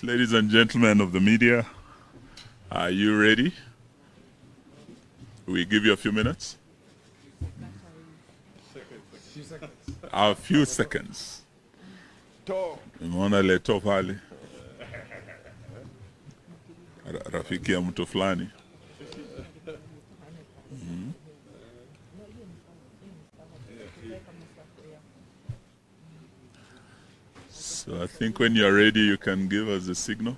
right, ladies and gentlemen of the media, are you ready? We give you a few minutes? A few seconds. Nimeona leto pale rafiki ya mtu fulani. So I think when you're ready, you can give us a signal.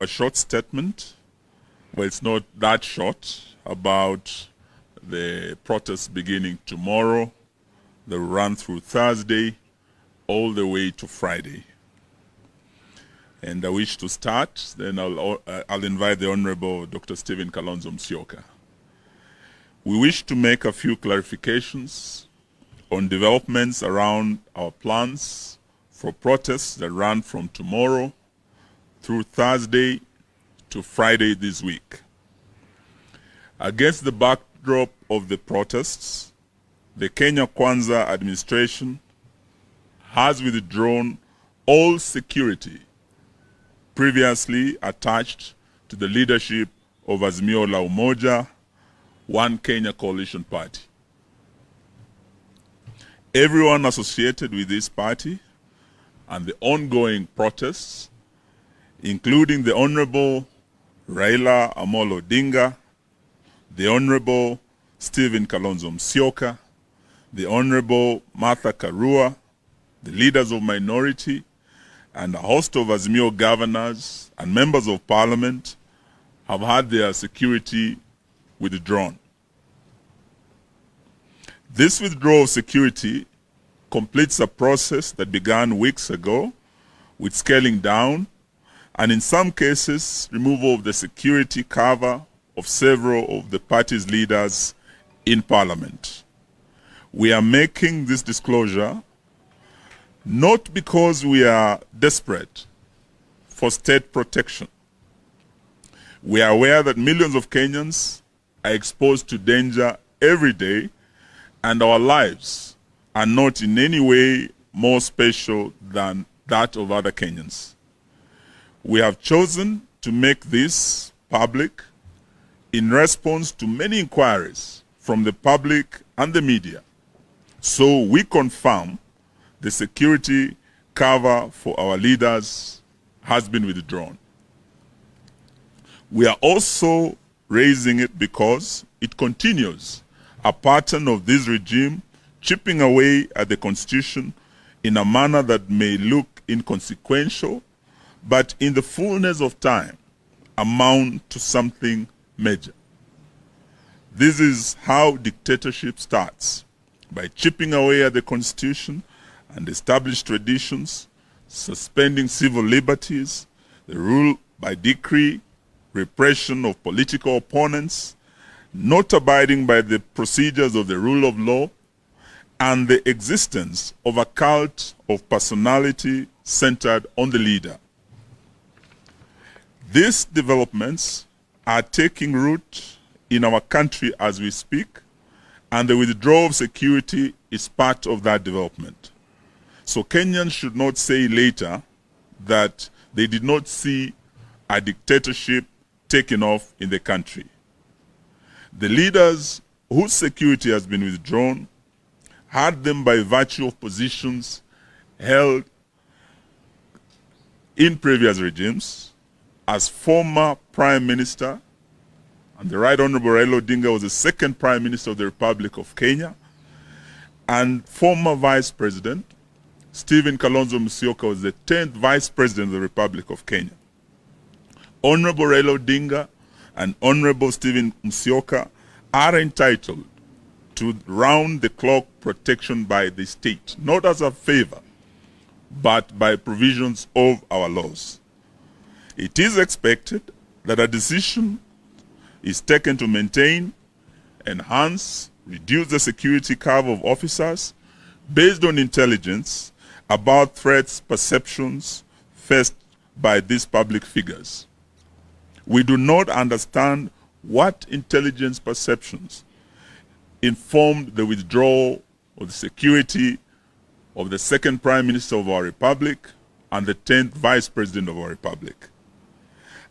A short statement, well, it's not that short, about the protests beginning tomorrow, the run through Thursday, all the way to Friday. And I wish to start, then I'll invite the Honorable Dr. Stephen Kalonzo Musyoka. We wish to make a few clarifications on developments around our plans for protests that run from tomorrow through Thursday to Friday this week. Against the backdrop of the protests, the Kenya Kwanza administration has withdrawn all security previously attached to the leadership of Azimio la Umoja, One Kenya Coalition Party. Everyone associated with this party and the ongoing protests, including the Honorable Raila Amolo Odinga, the Honorable Stephen Kalonzo Musyoka, the Honorable Martha Karua, the leaders of minority, and a host of Azimio governors and members of parliament have had their security withdrawn. This withdrawal of security completes a process that began weeks ago with scaling down and in some cases removal of the security cover of several of the party's leaders in parliament. We are making this disclosure not because we are desperate for state protection. We are aware that millions of Kenyans are exposed to danger every day, and our lives are not in any way more special than that of other Kenyans. We have chosen to make this public in response to many inquiries from the public and the media. So we confirm the security cover for our leaders has been withdrawn. We are also raising it because it continues a pattern of this regime chipping away at the Constitution in a manner that may look inconsequential, but in the fullness of time amount to something major. This is how dictatorship starts, by chipping away at the Constitution and established traditions, suspending civil liberties, the rule by decree, repression of political opponents, not abiding by the procedures of the rule of law, and the existence of a cult of personality centered on the leader. These developments are taking root in our country as we speak, and the withdrawal of security is part of that development. So Kenyans should not say later that they did not see a dictatorship taken off in the country. The leaders whose security has been withdrawn had them by virtue of positions held in previous regimes. As former Prime Minister, and the Right Honorable Raila Odinga was the second Prime Minister of the Republic of Kenya, and former Vice President Stephen Kalonzo Musyoka was the 10th Vice President of the Republic of Kenya. Honorable Raila Odinga and Honorable Stephen Musyoka are entitled to round-the-clock protection by the state, not as a favor, but by provisions of our laws. It is expected that a decision is taken to maintain, enhance, reduce the security cover of officers based on intelligence about threats perceptions faced by these public figures. We do not understand what intelligence perceptions informed the withdrawal of the security of the second Prime Minister of our Republic and the 10th Vice President of our Republic.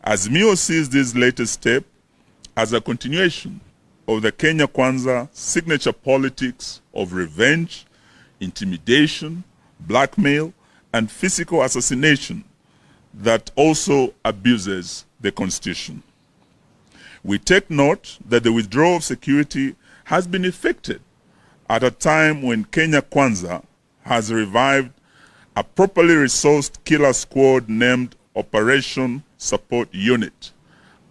Azimio sees this latest step as a continuation of the Kenya Kwanza signature politics of revenge, intimidation, blackmail, and physical assassination that also abuses the Constitution. We take note that the withdrawal of security has been effected at a time when Kenya Kwanza has revived a properly resourced killer squad named Operation Support Unit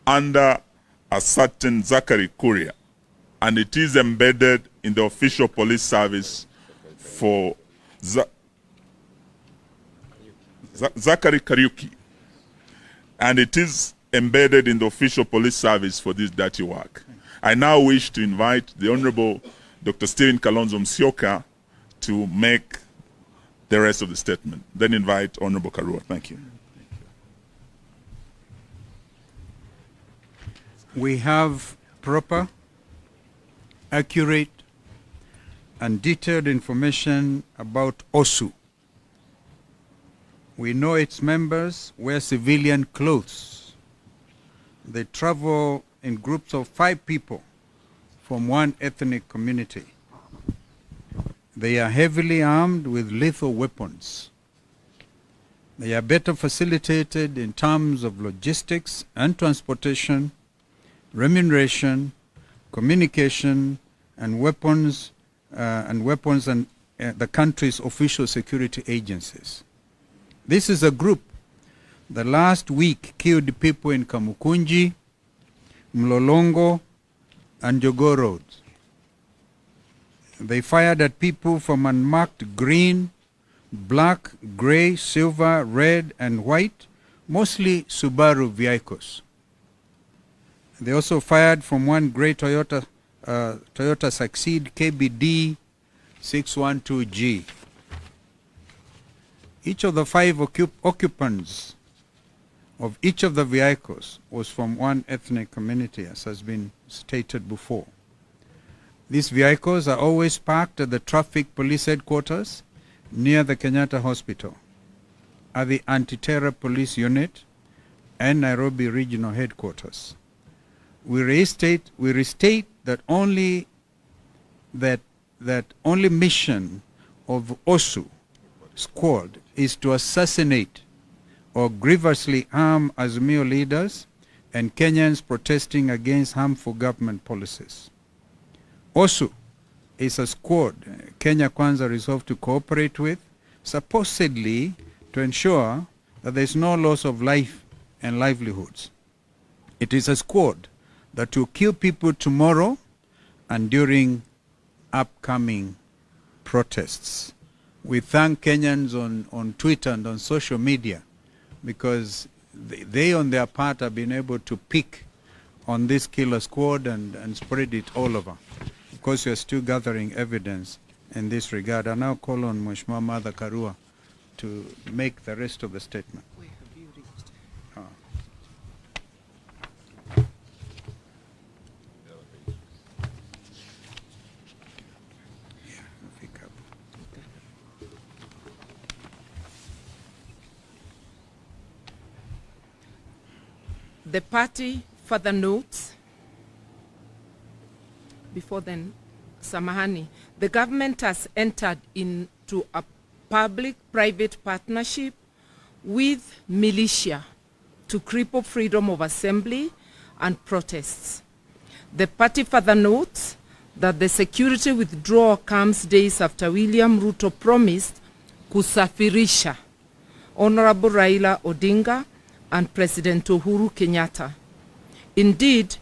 under a certain Zachary Kuria, and it is embedded in the official police service for Zachary Kariuki, and it is embedded in the official police service for this dirty work. I now wish to invite the Honorable Dr. Stephen Kalonzo Musyoka to make the rest of the statement. Then invite Honorable Karua. Thank you. We have proper, accurate, and detailed information about OSU. We know its members wear civilian clothes. They travel in groups of 5 people from one ethnic community. They are heavily armed with lethal weapons. They are better facilitated in terms of logistics and transportation, remuneration, communication, and weapons and the country's official security agencies. This is a group that last week killed people in Kamukunji, Mlolongo, and Jogoo roads. They fired at people from unmarked green, black, gray, silver, red, and white, mostly Subaru vehicles. They also fired from one gray Toyota Succeed KBD 612G. Each of the 5 occupants of each of the vehicles was from one ethnic community, as has been stated before. These vehicles are always parked at the traffic police headquarters near the Kenyatta Hospital, at the Anti-Terror Police Unit, and Nairobi Regional Headquarters. We restate that only mission of OSU squad is to assassinate or grievously harm Azimio leaders and Kenyans protesting against harmful government policies. OSU is a squad Kenya Kwanza resolved to cooperate with, supposedly to ensure that there is no loss of life and livelihoods. It is a squad that will kill people tomorrow and during upcoming protests. We thank Kenyans on Twitter and on social media because they on their part have been able to pick on this killer squad and spread it all over. Of course, we are still gathering evidence in this regard. I now call on Mheshimiwa Martha Karua to make the rest of the statement. Where have you reached? The party further notes, before then, Samahani, the government has entered into a public-private partnership with militia to cripple freedom of assembly and protests. The party further notes that the security withdrawal comes days after William Ruto promised kusafirisha Honorable Raila Odinga and President Uhuru Kenyatta. Indeed,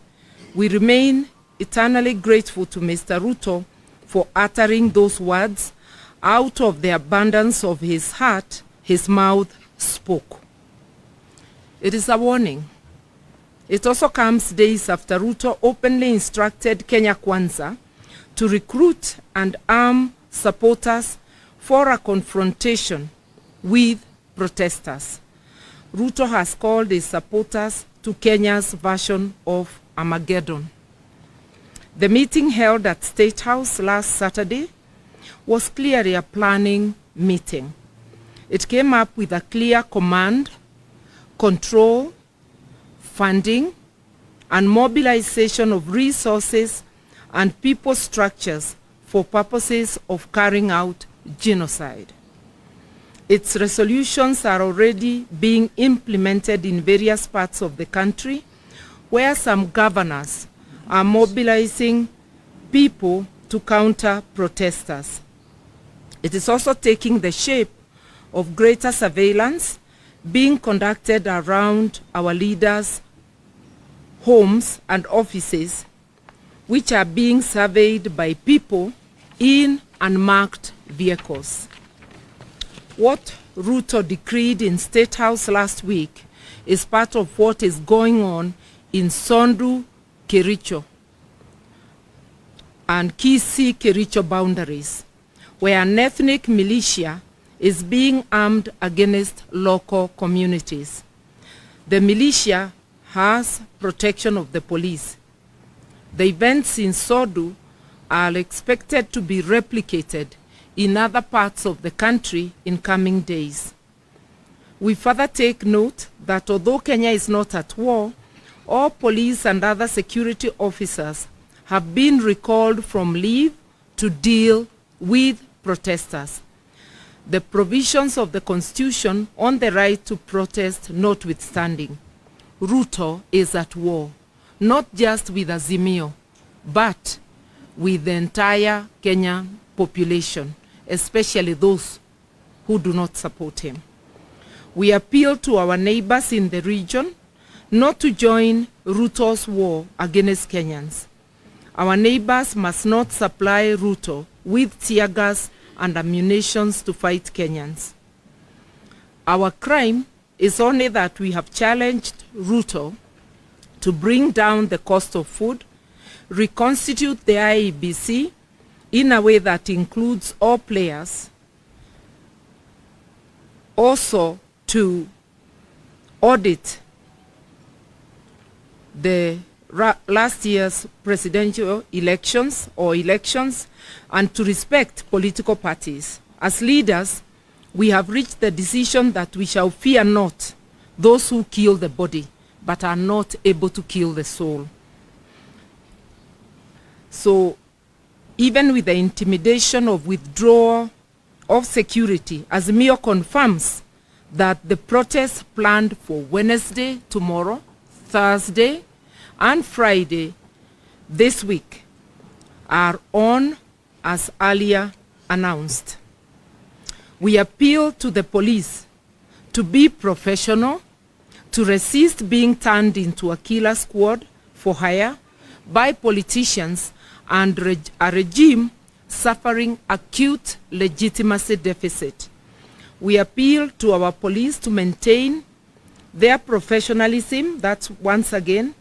we remain eternally grateful to Mr. Ruto for uttering those words. Out of the abundance of his heart, his mouth spoke. It is a warning. It also comes days after Ruto openly instructed Kenya Kwanza to recruit and arm supporters for a confrontation with protesters. Ruto has called his supporters to Kenya's version of Armageddon. The meeting held at State House last Saturday was clearly a planning meeting. It came up with a clear command, control, funding, and mobilization of resources and people structures for purposes of carrying out genocide. Its resolutions are already being implemented in various parts of the country, where some governors are mobilizing people to counter protesters. It is also taking the shape of greater surveillance being conducted around our leaders' homes and offices, which are being surveyed by people in unmarked vehicles. What Ruto decreed in State House last week is part of what is going on in Sondu, Kericho, and Kisii-Kericho boundaries, where an ethnic militia is being armed against local communities. The militia has protection of the police. The events in Sondu are expected to be replicated in other parts of the country in coming days. We further take note that although Kenya is not at war, all police and other security officers have been recalled from leave to deal with protesters. The provisions of the Constitution on the right to protest notwithstanding, Ruto is at war, not just with Azimio, but with the entire Kenyan population, especially those who do not support him. We appeal to our neighbors in the region not to join Ruto's war against Kenyans. Our neighbors must not supply Ruto with tear gas and ammunition to fight Kenyans. Our crime is only that we have challenged Ruto to bring down the cost of food, reconstitute the IEBC in a way that includes all players, also to audit the last year's presidential elections, and to respect political parties. As leaders, we have reached the decision that we shall fear not those who kill the body, but are not able to kill the soul. So, even with the intimidation of withdrawal of security, Azimio confirms that the protests planned for Wednesday, tomorrow, Thursday, and Friday this week are on as earlier announced. We appeal to the police to be professional, to resist being turned into a killer squad for hire by politicians and a regime suffering acute legitimacy deficit. We appeal to our police to maintain their professionalism, that's once again,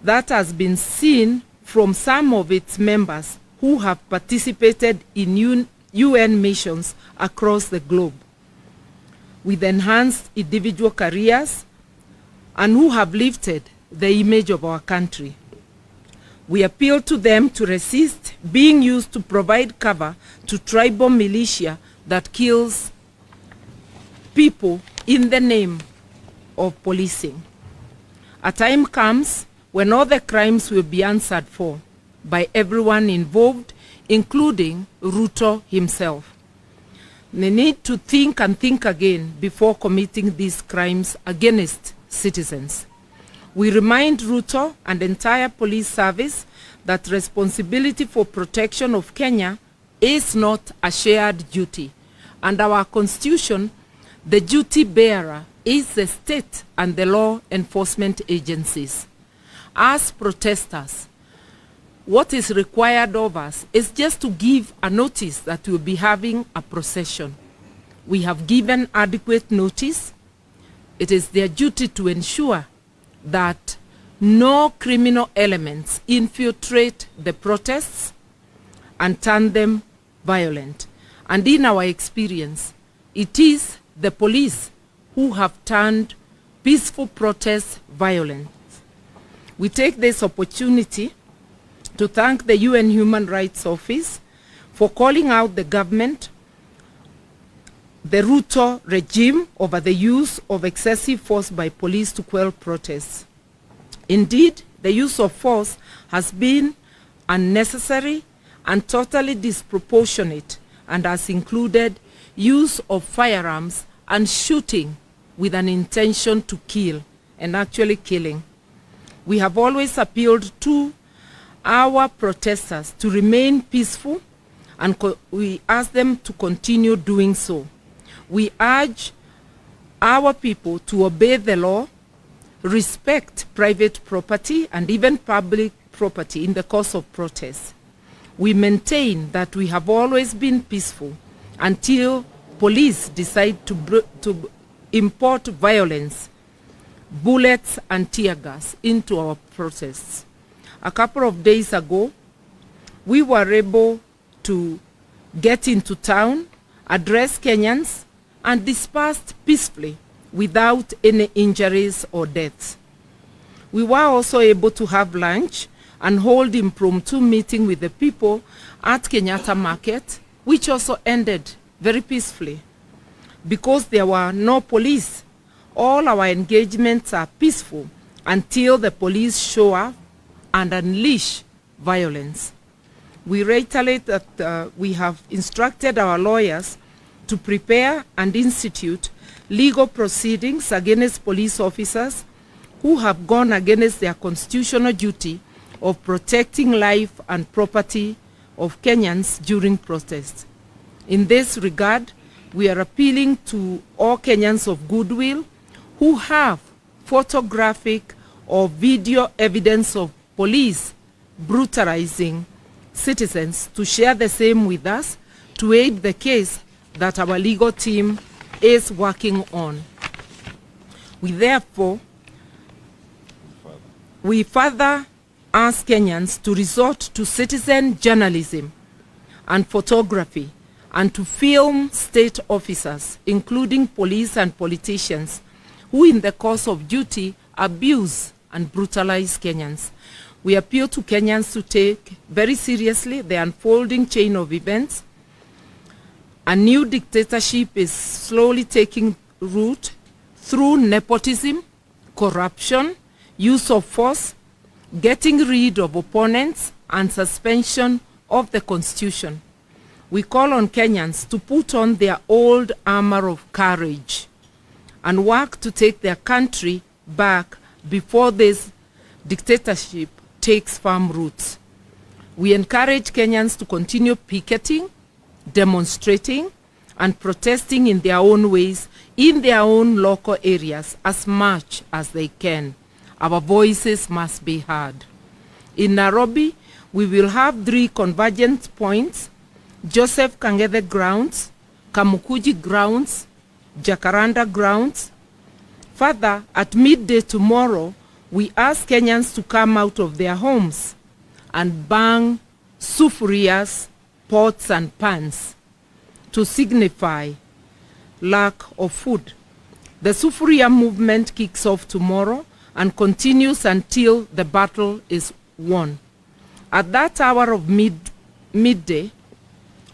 that has been seen from some of its members who have participated in UN missions across the globe, with enhanced individual careers, and who have lifted the image of our country. We appeal to them to resist being used to provide cover to tribal militia that kills people in the name of policing. A time comes when all the crimes will be answered for by everyone involved, including Ruto himself. They need to think and think again before committing these crimes against citizens. We remind Ruto and the entire police service that responsibility for protection of Kenya is not a shared duty. Under our constitution, the duty bearer is the state and the law enforcement agencies. As protesters, what is required of us is just to give a notice that we'll be having a procession. We have given adequate notice. It is their duty to ensure that no criminal elements infiltrate the protests and turn them violent. And in our experience, it is the police who have turned peaceful protests violent. We take this opportunity to thank the UN Human Rights Office for calling out the government the Ruto regime over the use of excessive force by police to quell protests. Indeed, the use of force has been unnecessary and totally disproportionate and has included use of firearms and shooting with an intention to kill and actually killing. We have always appealed to our protesters to remain peaceful, and we ask them to continue doing so. We urge our people to obey the law, respect private property and even public property in the course of protests. We maintain that we have always been peaceful until police decide to import violence, bullets and tear gas into our protests. A couple of days ago, we were able to get into town, address Kenyans, and dispersed peacefully without any injuries or deaths. We were also able to have lunch and hold impromptu meeting with the people at Kenyatta Market, which also ended very peacefully. Because there were no police, all our engagements are peaceful until the police show up and unleash violence. We reiterate that we have instructed our lawyers to prepare and institute legal proceedings against police officers who have gone against their constitutional duty of protecting life and property of Kenyans during protests. In this regard, we are appealing to all Kenyans of goodwill who have photographic or video evidence of police brutalizing citizens to share the same with us to aid the case that our legal team is working on. We further ask Kenyans to resort to citizen journalism and photography and to film state officers, including police and politicians, who in the course of duty abuse and brutalize Kenyans. We appeal to Kenyans to take very seriously the unfolding chain of events. A new dictatorship is slowly taking root through nepotism, corruption, use of force, getting rid of opponents, and suspension of the Constitution. We call on Kenyans to put on their old armor of courage and work to take their country back before this dictatorship takes firm roots. We encourage Kenyans to continue picketing, demonstrating, and protesting in their own ways, in their own local areas, as much as they can. Our voices must be heard. In Nairobi, we will have 3 convergence points: Joseph Kang'ethe grounds, Kamukuji grounds, Jacaranda grounds. Further, at midday tomorrow, we ask Kenyans to come out of their homes and bang sufurias, pots and pans to signify lack of food. The sufuria movement kicks off tomorrow and continues until the battle is won. At that hour of midday,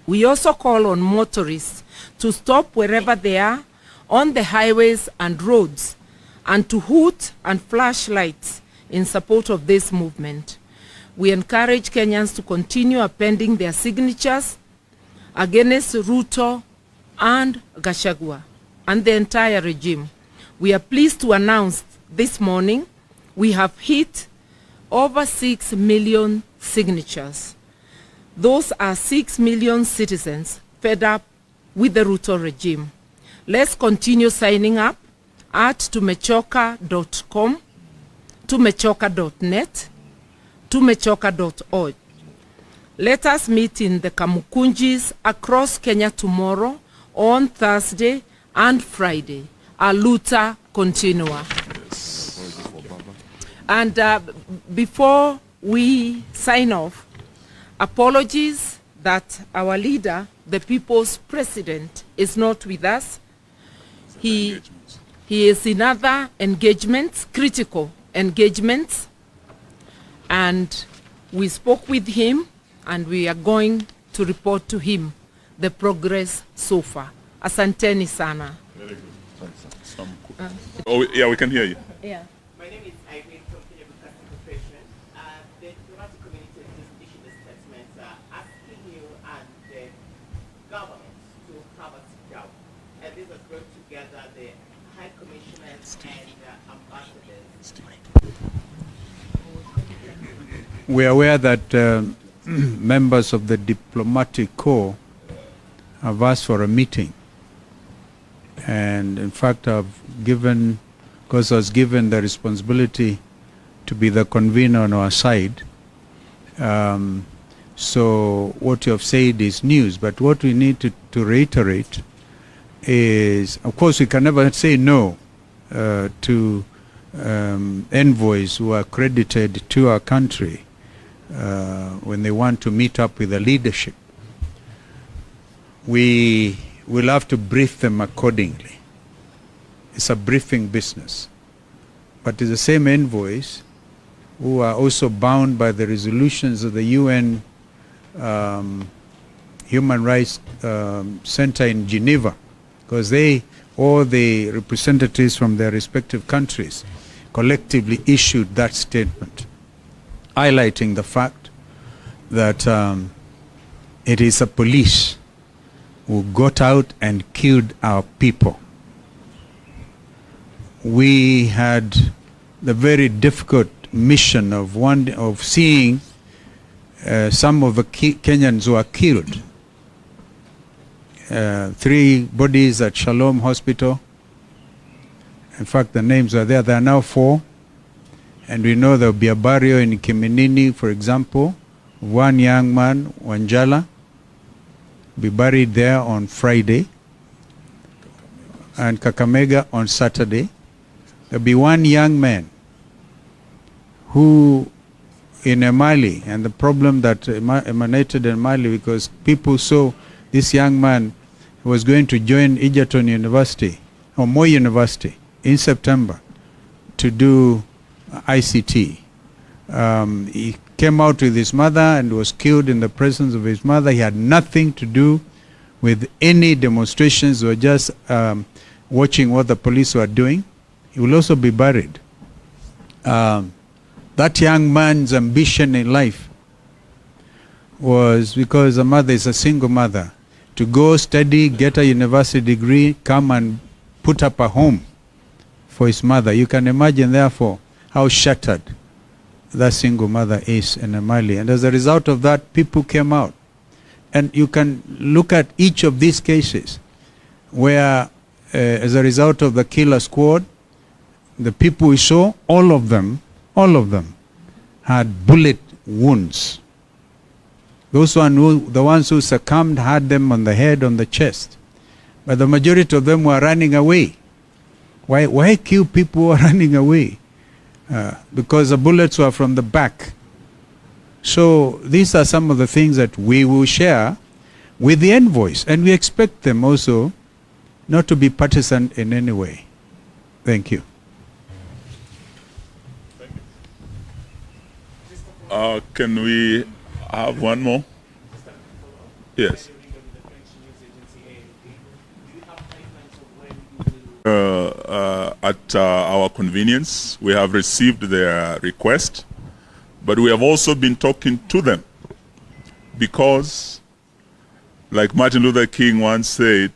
we also call on motorists to stop wherever they are on the highways and roads and to hoot and flash lights in support of this movement. We encourage Kenyans to continue appending their signatures against Ruto and Gachagua and the entire regime. We are pleased to announce this morning we have hit over 6 million signatures. Those are 6 million citizens fed up with the Ruto regime. Let's continue signing up at tumechoka.com, tumechoka.net, tumechoka.org. Let us meet in the Kamukunjis across Kenya tomorrow, on Thursday and Friday. A luta continua. And before we sign off, apologies that our leader, the people's president, is not with us. He is in other engagements, critical engagements, and we spoke with him and we are going to report to him the progress so far. Asanteni sana. Very good. Oh, yeah, we can hear you. Yeah. My name is Irene from Kenya Broadcasting Corporation. The diplomatic community has just issued a statement asking you and the government to have a sit down. And this has brought together the High Commissioners and ambassadors. We are aware that members of the diplomatic corps have asked for a meeting. And in fact, I've given, because I was given the responsibility to be the convener on our side. So what you have said is news, but what we need to reiterate is, of course, we can never say no to envoys who are accredited to our country when they want to meet up with the leadership. We will have to brief them accordingly. It's a briefing business. But it's the same envoys who are also bound by the resolutions of the UN Human Rights Center in Geneva, because all the representatives from their respective countries collectively issued that statement, highlighting the fact that it is a police who got out and killed our people. We had the very difficult mission of seeing some of the Kenyans who are killed. 3 bodies at Shalom Hospital. In fact, the names are there. There are now 4. And we know there will be a burial in Kiminini, for example. One young man, Wanjala, be buried there on Friday, and Kakamega on Saturday. There'll be one young man who in Emali, and the problem that emanated in Mali, because people saw this young man was going to join Egerton University or Moi University in September to do ICT. He came out with his mother and was killed in the presence of his mother. He had nothing to do with any demonstrations or just watching what the police were doing. He will also be buried. That young man's ambition in life was, because the mother is a single mother, to go study, get a university degree, come and put up a home for his mother. You can imagine, therefore, how shattered that single mother is in Mali. And as a result of that, people came out. And you can look at each of these cases where, as a result of the killer squad, the people we saw, all of them had bullet wounds. The ones who succumbed had them on the head, on the chest. But the majority of them were running away. Why kill people who are running away? Because the bullets were from the back. So these are some of the things that we will share with the envoys, and we expect them also not to be partisan in any way. Thank you. Can we have one more? Yes. At our convenience, we have received their request, but we have also been talking to them because, like Martin Luther King once said,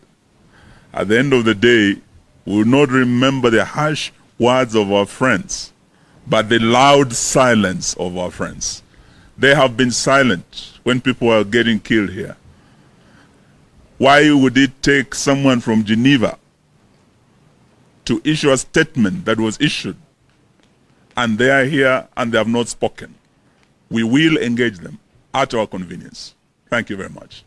at the end of the day, we will not remember the harsh words of our friends, but the loud silence of our friends. They have been silent when people are getting killed here. Why would it take someone from Geneva to issue a statement that was issued, and they are here and they have not spoken? We will engage them at our convenience. Thank you very much.